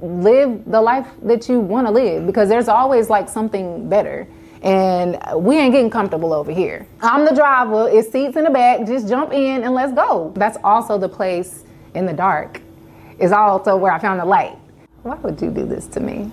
live the life that you want to live, because there's always like something better. And we ain't getting comfortable over here. I'm the driver, it's seats in the back, just jump in and let's go. That's also the place in the dark. Is also where I found the light. Why would you do this to me?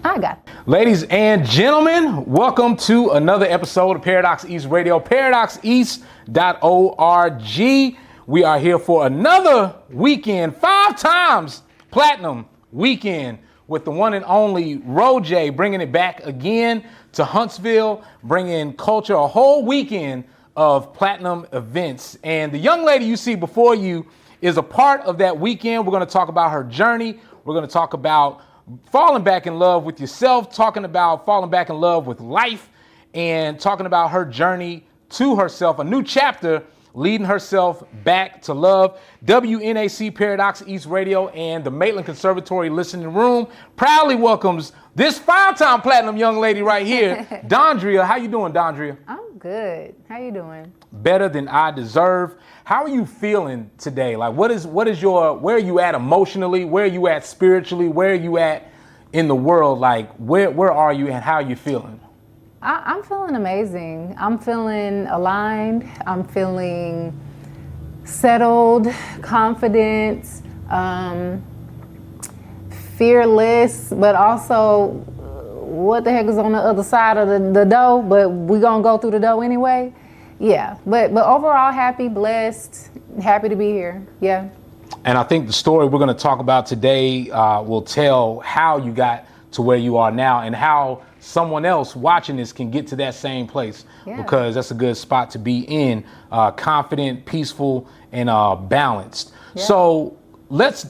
I got it. Ladies and gentlemen, welcome to another episode of Paradox East Radio, paradoxeast.org. We are here for another weekend, 5 times platinum weekend with the one and only Roj, bringing it back again to Huntsville, bringing culture, a whole weekend of platinum events. And the young lady you see before you is a part of that weekend. We're going to talk about her journey. We're going to talk about falling back in love with yourself, talking about falling back in love with life, and talking about her journey to herself, a new chapter leading herself back to love. WNAC Paradox East Radio and the Maitland Conservatory Listening Room proudly welcomes this 5-time platinum young lady right here, Dondria. How you doing, Dondria? I'm good. How you doing? Better than I deserve. How are you feeling today? Like, where are you at emotionally? Where are you at spiritually? Where are you at in the world? Like, where are you and how are you feeling? I'm feeling amazing. I'm feeling aligned. I'm feeling settled, confident, fearless, but also what the heck is on the other side of the door, but we're gonna go through the door anyway. Yeah, but overall happy, blessed, happy to be here. Yeah. And I think the story we're going to talk about today will tell how you got to where you are now and how someone else watching this can get to that same place, because that's a good spot to be in, confident, peaceful, and balanced. Yeah. So let's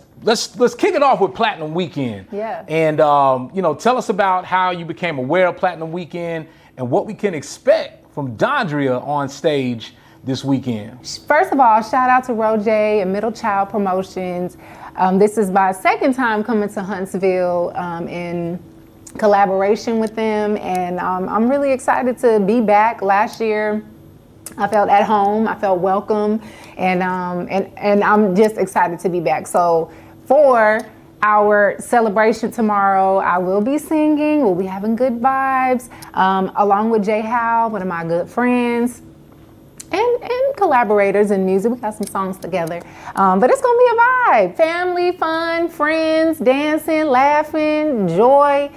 kick it off with Platinum Weekend. Yeah. And tell us about how you became aware of Platinum Weekend and what we can expect from Dondria on stage this weekend. First of all, shout out to Roj and Middle Child Promotions. This is my second time coming to Huntsville in collaboration with them, and I'm really excited to be back. Last year, I felt at home, I felt welcome, and I'm just excited to be back. So for our celebration tomorrow, I will be singing, we'll be having good vibes, along with Jay Howe, one of my good friends, and collaborators in music. We got some songs together, but it's gonna be a vibe. Family, fun, friends, dancing, laughing, joy,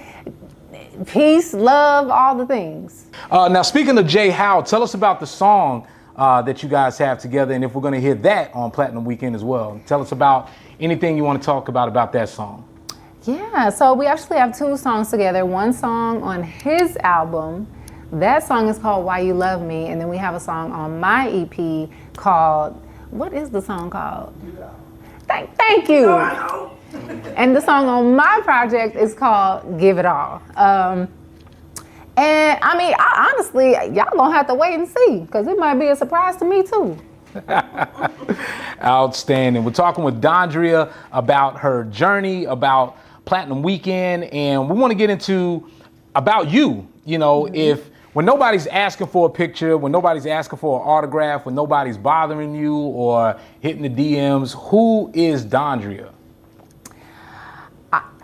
peace, love, all the things. Now, speaking of Jay Howe, tell us about the song that you guys have together, and if we're gonna hear that on Platinum Weekend as well. Tell us about anything you want to talk about that song. Yeah, so we actually have 2 songs together. One song on his album. That song is called Why You Love Me, and then we have a song on my EP called, what is the song called? Thank you. And the song on my project is called Give It All. And I mean, honestly, y'all gonna have to wait and see, because it might be a surprise to me too. Outstanding. We're talking with Dondria about her journey, about Platinum Weekend, and we want to get into about you. When nobody's asking for a picture, when nobody's asking for an autograph, when nobody's bothering you or hitting the DMs, who is Dondria?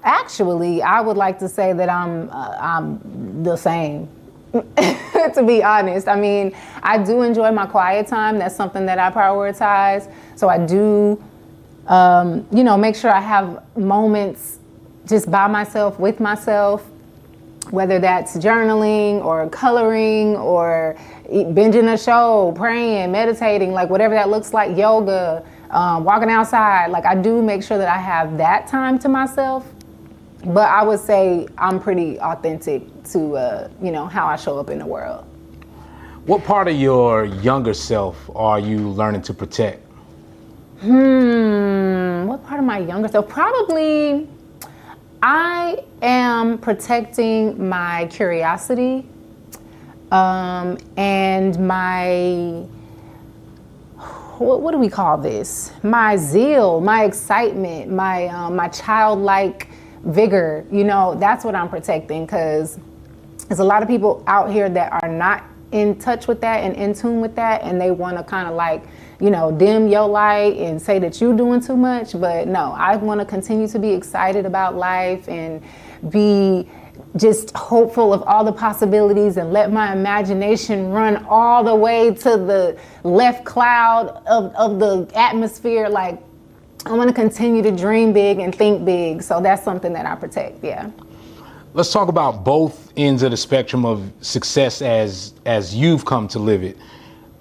Actually, I would like to say that I'm the same. To be honest, I mean, I do enjoy my quiet time. That's something that I prioritize. So I do, make sure I have moments just by myself, with myself, whether that's journaling or coloring or binging a show, praying, meditating, like whatever that looks like, yoga, walking outside. Like, I do make sure that I have that time to myself. But I would say I'm pretty authentic to, how I show up in the world. What part of your younger self are you learning to protect? What part of my younger self? Probably, I am protecting my curiosity, and my, what do we call this? My zeal, my excitement, my childlike vigor. That's what I'm protecting, because there's a lot of people out here that are not in touch with that and in tune with that, and they want to kind of like dim your light and say that you're doing too much. But no, I want to continue to be excited about life and be just hopeful of all the possibilities and let my imagination run all the way to the left cloud of the atmosphere. Like, I want to continue to dream big and think big. So that's something that I protect. Yeah. Let's talk about both ends of the spectrum of success as you've come to live it.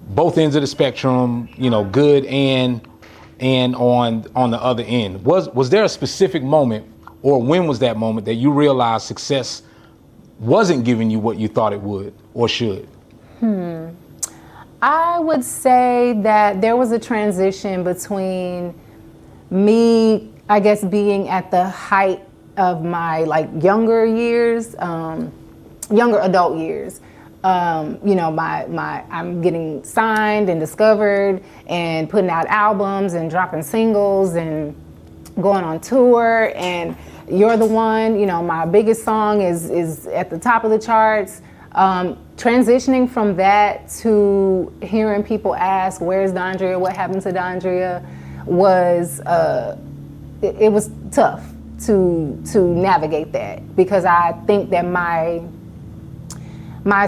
Both ends of the spectrum, good and on the other end. Was there a specific moment, or when was that moment that you realized success wasn't giving you what you thought it would or should? I would say that there was a transition between me, I guess, being at the height of my younger years, younger adult years. I'm getting signed and discovered and putting out albums and dropping singles and going on tour, and You're the One, my biggest song is at the top of the charts. Transitioning from that to hearing people ask, where's Dondria? What happened to Dondria? Was, it was tough to navigate that, because I think that my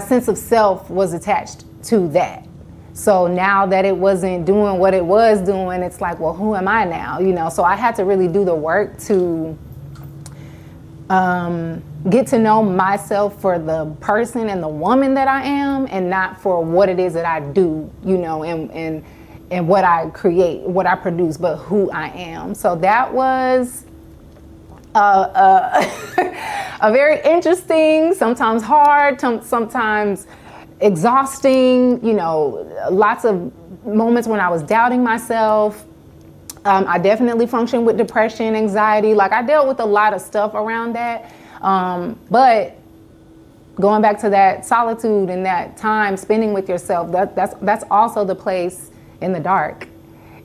sense of self was attached to that. So now that it wasn't doing what it was doing, it's like, well, who am I now? So I had to really do the work to get to know myself for the person and the woman that I am, and not for what it is that I do, and what I create, what I produce, but who I am. So that was a very interesting, sometimes hard, sometimes exhausting, lots of moments when I was doubting myself. I definitely functioned with depression, anxiety. I dealt with a lot of stuff around that. But going back to that solitude and that time spending with yourself, that's also the place in the dark.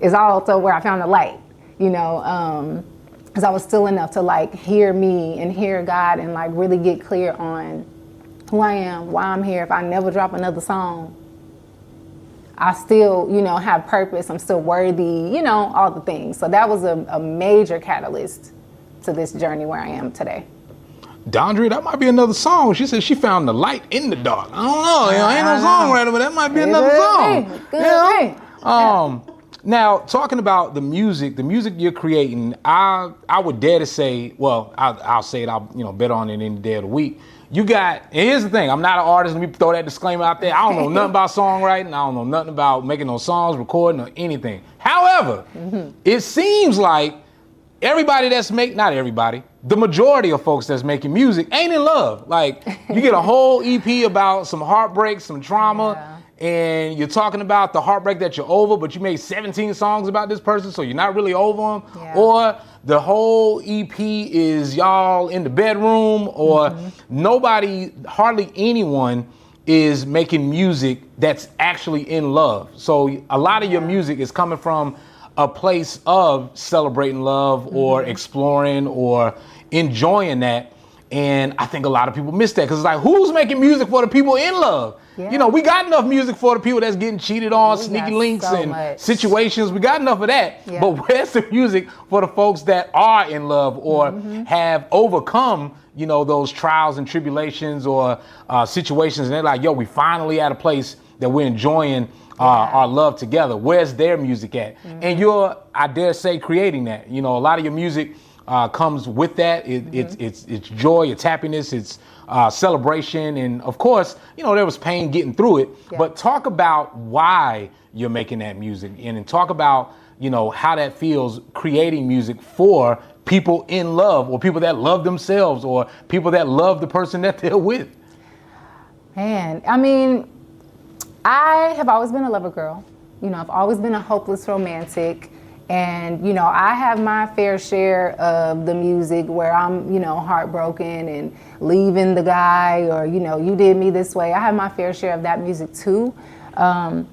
Is also where I found the light, because I was still enough to hear me and hear God and really get clear on who I am, why I'm here. If I never drop another song, I still, have purpose. I'm still worthy, all the things. So that was a major catalyst to this journey where I am today. Dondria, that might be another song. She said she found the light in the dark. I don't know, ain't no songwriter, but that might be another song. Good. Now, talking about the music you're creating, I would dare to say, well, I'll say it, I'll bet on it any day of the week. You got, and here's the thing, I'm not an artist, let me throw that disclaimer out there. I don't know nothing about songwriting, I don't know nothing about making no songs, recording, or anything. However, it seems like everybody not everybody, the majority of folks that's making music ain't in love. You get a whole EP about some heartbreak, some trauma, and you're talking about the heartbreak that you're over, but you made 17 songs about this person, so you're not really over them. Yeah. Or the whole EP is y'all in the bedroom, or hardly anyone is making music that's actually in love. So a lot of your music is coming from a place of celebrating love or exploring or enjoying that. And I think a lot of people miss that, because it's who's making music for the people in love? Yeah. We got enough music for the people that's getting cheated on, sneaky links and situations. We got enough of that. Yeah. But where's the music for the folks that are in love or have overcome, those trials and tribulations or situations, and they're like, yo, we finally at a place that we're enjoying our love together. Where's their music at? And you're, I dare say, creating that. A lot of your music comes with that. It's joy, it's happiness, it's celebration, and of course, there was pain getting through it. Yeah. But talk about why you're making that music, and talk about how that feels creating music for people in love, or people that love themselves, or people that love the person that they're with. Man, I mean, I have always been a lover girl. I've always been a hopeless romantic. And, I have my fair share of the music where I'm, heartbroken and leaving the guy, or, you did me this way. I have my fair share of that music too. But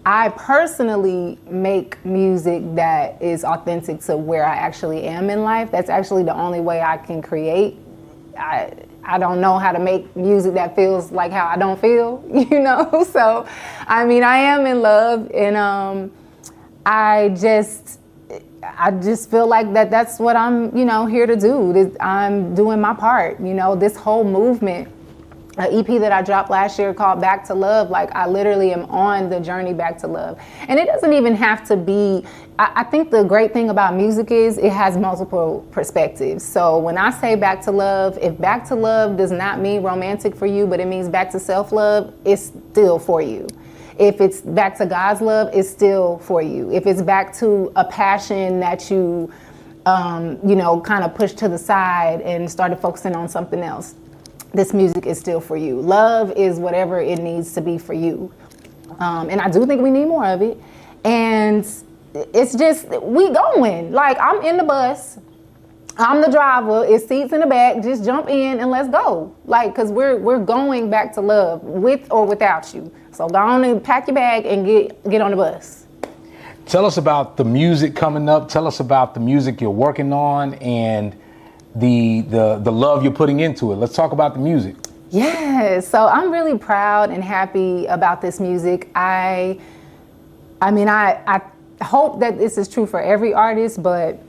I personally make music that is authentic to where I actually am in life. That's actually the only way I can create. I don't know how to make music that feels like how I don't feel, you know? So, I mean, I am in love, and I just feel like that's what I'm, you know, here to do. I'm doing my part, you know, this whole movement. An EP that I dropped last year called Back to Love, like I literally am on the journey back to love. And it doesn't even have to be, I think the great thing about music is it has multiple perspectives. So when I say back to love, if back to love does not mean romantic for you, but it means back to self-love, it's still for you. If it's back to God's love, it's still for you. If it's back to a passion that you, you know, kind of pushed to the side and started focusing on something else, this music is still for you. Love is whatever it needs to be for you. And I do think we need more of it. And it's just, we going. Like, I'm in the bus. I'm the driver. It's seats in the back. Just jump in and let's go. Like, because we're going back to love, with or without you. So go on and pack your bag and get on the bus. Tell us about the music coming up. Tell us about the music you're working on and the love you're putting into it. Let's talk about the music. Yeah, so I'm really proud and happy about this music. I mean, I hope that this is true for every artist, but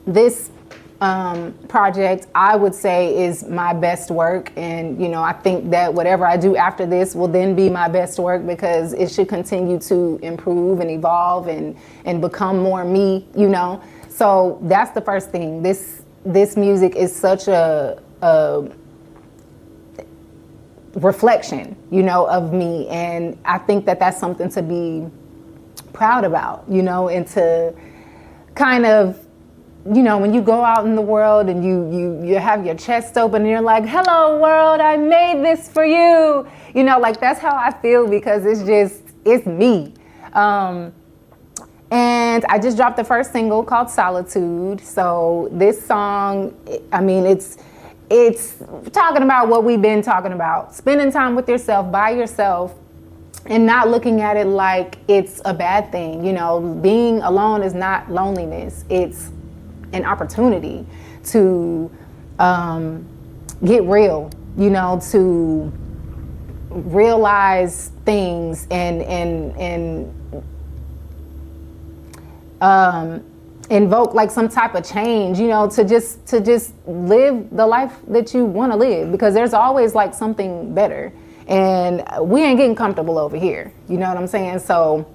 this project, I would say, is my best work. And, you know, I think that whatever I do after this will then be my best work, because it should continue to improve and evolve and become more me, you know. So that's the first thing. This music is such a reflection, you know, of me. And I think that that's something to be proud about, you know, and to kind of, you know, when you go out in the world and you have your chest open and you're like, hello world, I made this for you. You know, like that's how I feel, because it's me. And I just dropped the first single called Solitude. So this song, I mean, it's talking about what we've been talking about, spending time with yourself, by yourself, and not looking at it like it's a bad thing. You know, being alone is not loneliness. It's an opportunity to get real, you know, to realize things and invoke like some type of change, you know, to just live the life that you want to live, because there's always like something better, and we ain't getting comfortable over here, you know what I'm saying? So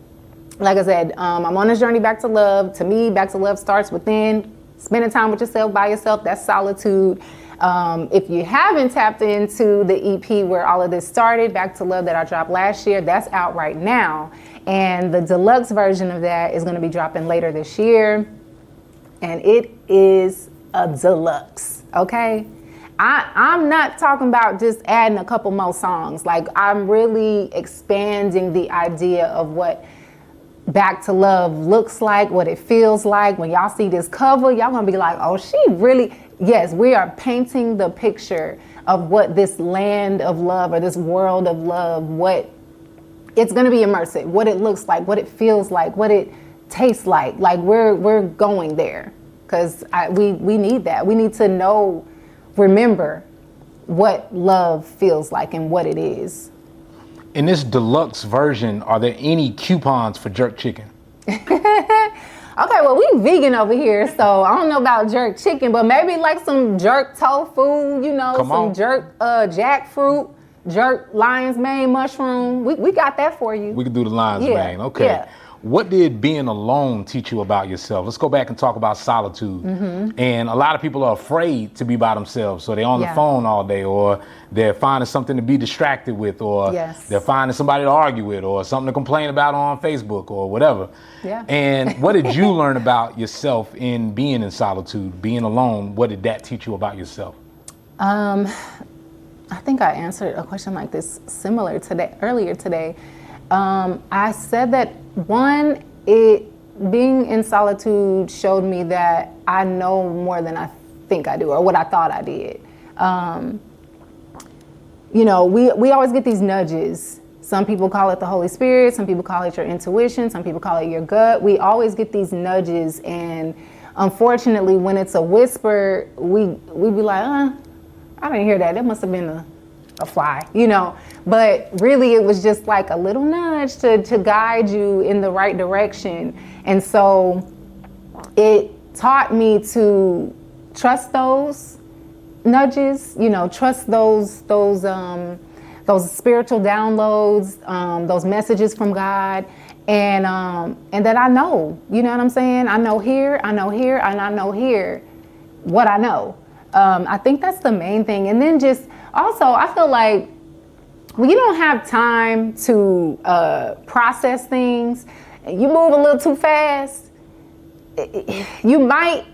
like I said, I'm on this journey back to love. To me, back to love starts within. Spending time with yourself, by yourself, that's Solitude. If you haven't tapped into the EP where all of this started, Back to Love, that I dropped last year, that's out right now. And the deluxe version of that is going to be dropping later this year. And it is a deluxe, okay? I'm not talking about just adding a couple more songs. Like, I'm really expanding the idea of what Back to Love looks like, what it feels like. When y'all see this cover, y'all gonna be like, oh, she really, yes, we are painting the picture of what this land of love, or this world of love, what it's gonna be immersive, what it looks like, what it feels like, what it tastes like. Like, we're going there, because we need that. We need to know, remember what love feels like and what it is. In this deluxe version, are there any coupons for jerk chicken? Okay, well, we vegan over here, so I don't know about jerk chicken, but maybe like some jerk tofu, you know, some jerk jackfruit, jerk lion's mane mushroom. We got that for you. We could do the lion's mane. Okay. Yeah. What did being alone teach you about yourself? Let's go back and talk about solitude. Mm-hmm. And a lot of people are afraid to be by themselves. So they're on the phone all day, or they're finding something to be distracted with, or they're finding somebody to argue with, or something to complain about on Facebook or whatever. Yeah. And what did you learn about yourself in being in solitude, being alone? What did that teach you about yourself? I think I answered a question like this earlier today. I said that being in solitude showed me that I know more than I think I do, or what I thought I did. You know, we always get these nudges. Some people call it the Holy Spirit, some people call it your intuition, some people call it your gut. We always get these nudges, and unfortunately, when it's a whisper, we be like, I didn't hear that. That must have been a fly, you know. But really, it was just like a little nudge to guide you in the right direction. And so it taught me to trust those nudges, you know, trust those spiritual downloads, those messages from God, and that I know, you know what I'm saying? I know here, and I know here what I know. I think that's the main thing. And then just also, I feel like when you don't have time to process things, you move a little too fast, you might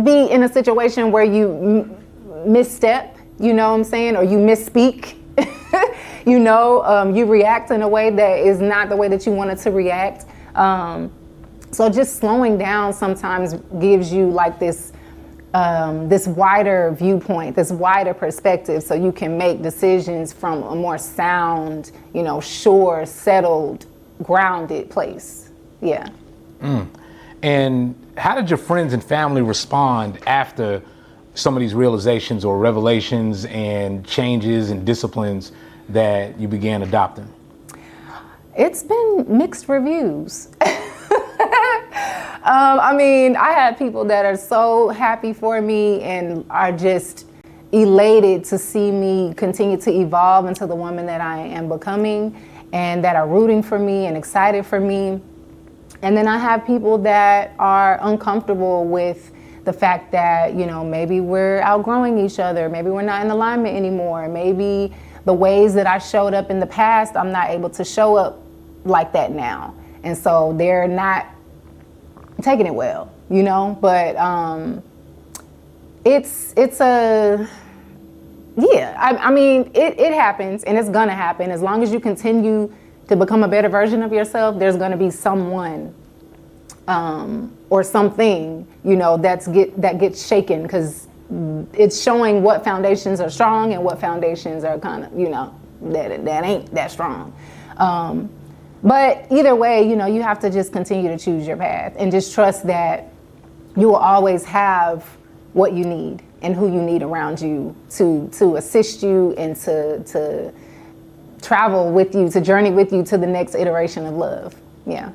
be in a situation where you misstep, you know what I'm saying, or you misspeak. You know, you react in a way that is not the way that you wanted to react. So just slowing down sometimes gives you like this wider viewpoint, this wider perspective, so you can make decisions from a more sound, you know, sure, settled, grounded place. Yeah. And how did your friends and family respond after some of these realizations or revelations and changes and disciplines that you began adopting? It's been mixed reviews. I mean, I had people that are so happy for me and are just elated to see me continue to evolve into the woman that I am becoming, and that are rooting for me and excited for me. And then I have people that are uncomfortable with the fact that, you know, maybe we're outgrowing each other, maybe we're not in alignment anymore, maybe the ways that I showed up in the past, I'm not able to show up like that now. And so they're not taking it well, you know, but it's a, yeah, I mean, it happens, and it's gonna happen. As long as you continue to become a better version of yourself, there's gonna be someone or something, you know, that gets shaken, because it's showing what foundations are strong and what foundations are kind of, you know, that ain't that strong. But either way, you know, you have to just continue to choose your path and just trust that you will always have what you need and who you need around you to assist you and to travel with you, to journey with you to the next iteration of love. Yeah.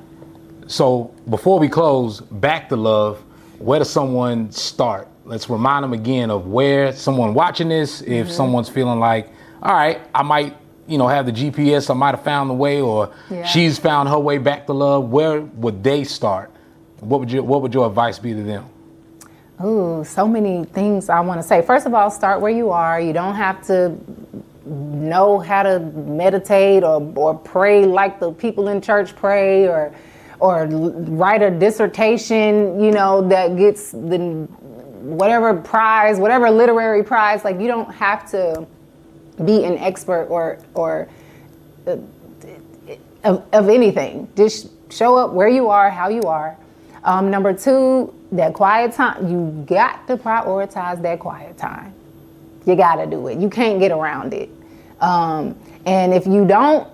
So before we close, back to love, where does someone start? Let's remind them again of where someone watching this, if someone's feeling like, all right, I might, you know, have the GPS, I might have found the way, or she's found her way back to love, where would they start? What would your advice be to them? Ooh, so many things I want to say. First of all, start where you are. You don't have to know how to meditate or pray like the people in church pray, or write a dissertation, you know, that gets the whatever prize, whatever literary prize. Like, you don't have to be an expert or of anything. Just show up where you are, how you are. Number two, that quiet time. You got to prioritize that quiet time. You got to do it. You can't get around it. And if you don't,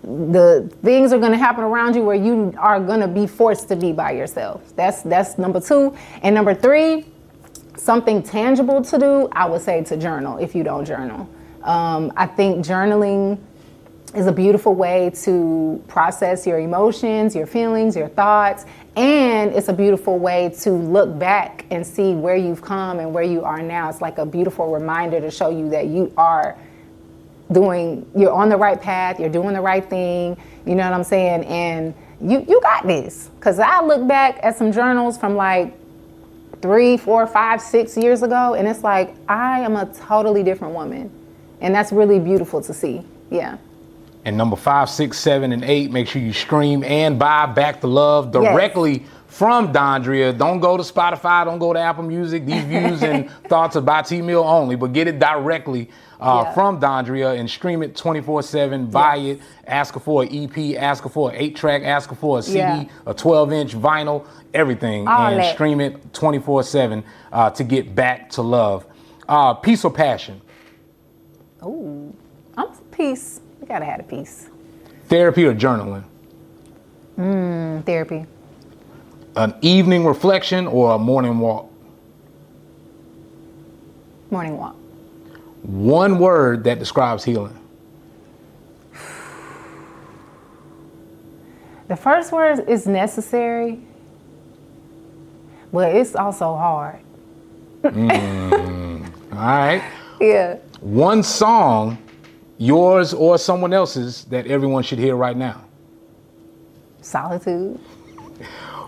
the things are going to happen around you where you are going to be forced to be by yourself. That's number two. And number three, something tangible to do, I would say to journal if you don't journal. I think journaling is a beautiful way to process your emotions, your feelings, your thoughts, and it's a beautiful way to look back and see where you've come and where you are now. It's like a beautiful reminder to show you that you're on the right path, you're doing the right thing, you know what I'm saying? And you got this. Because I look back at some journals from like 3, 4, 5, 6 years ago, and it's like, I am a totally different woman. And that's really beautiful to see. Yeah. And number 5, 6, 7, and 8, make sure you stream and buy Back to Love directly from Dondria. Don't go to Spotify, don't go to Apple Music. These views and thoughts are by T-Mill only, but get it directly from Dondria and stream it 24/7. Buy it, ask her for an EP, ask her for an 8-track, ask her for a CD, a 12-inch vinyl, everything, and stream it 24/7 to get back to love. Peace or passion? Oh, I'm peace. You gotta have a peace. Therapy or journaling? Therapy. An evening reflection or a morning walk? Morning walk. One word that describes healing. The first word is necessary, but it's also hard. All right. Yeah. One song, yours or someone else's, that everyone should hear right now. Solitude.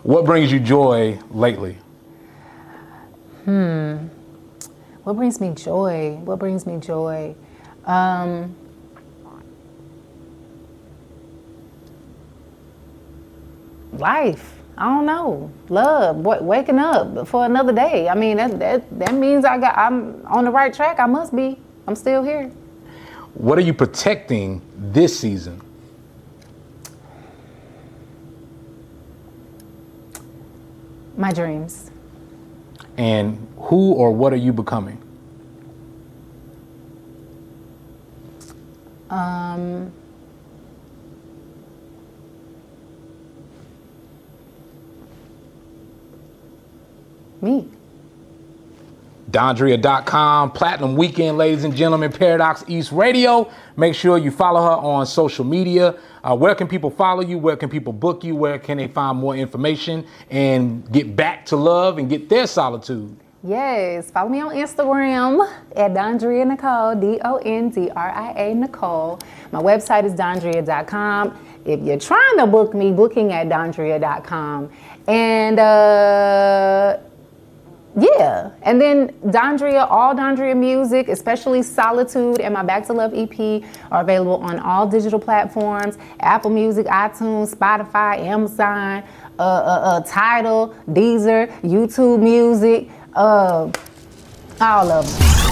What brings you joy lately? What brings me joy? What brings me joy? Life. I don't know. Love. Waking up for another day. I mean, that means I'm on the right track. I must be. I'm still here. What are you protecting this season? My dreams. And who or what are you becoming? Me. Dondria.com, Platinum Weekend, ladies and gentlemen, Paradox East Radio. Make sure you follow her on social media. Where can people follow you? Where can people book you? Where can they find more information and get back to love and get their solitude? Yes, follow me on Instagram at Dondria Nicole, Dondria Nicole. My website is Dondria.com. If you're trying to book me, booking at Dondria.com. And yeah, and then Dondria, all Dondria music, especially Solitude and my Back to Love EP are available on all digital platforms, Apple Music, iTunes, Spotify, Amazon, Tidal, Deezer, YouTube Music, all of them.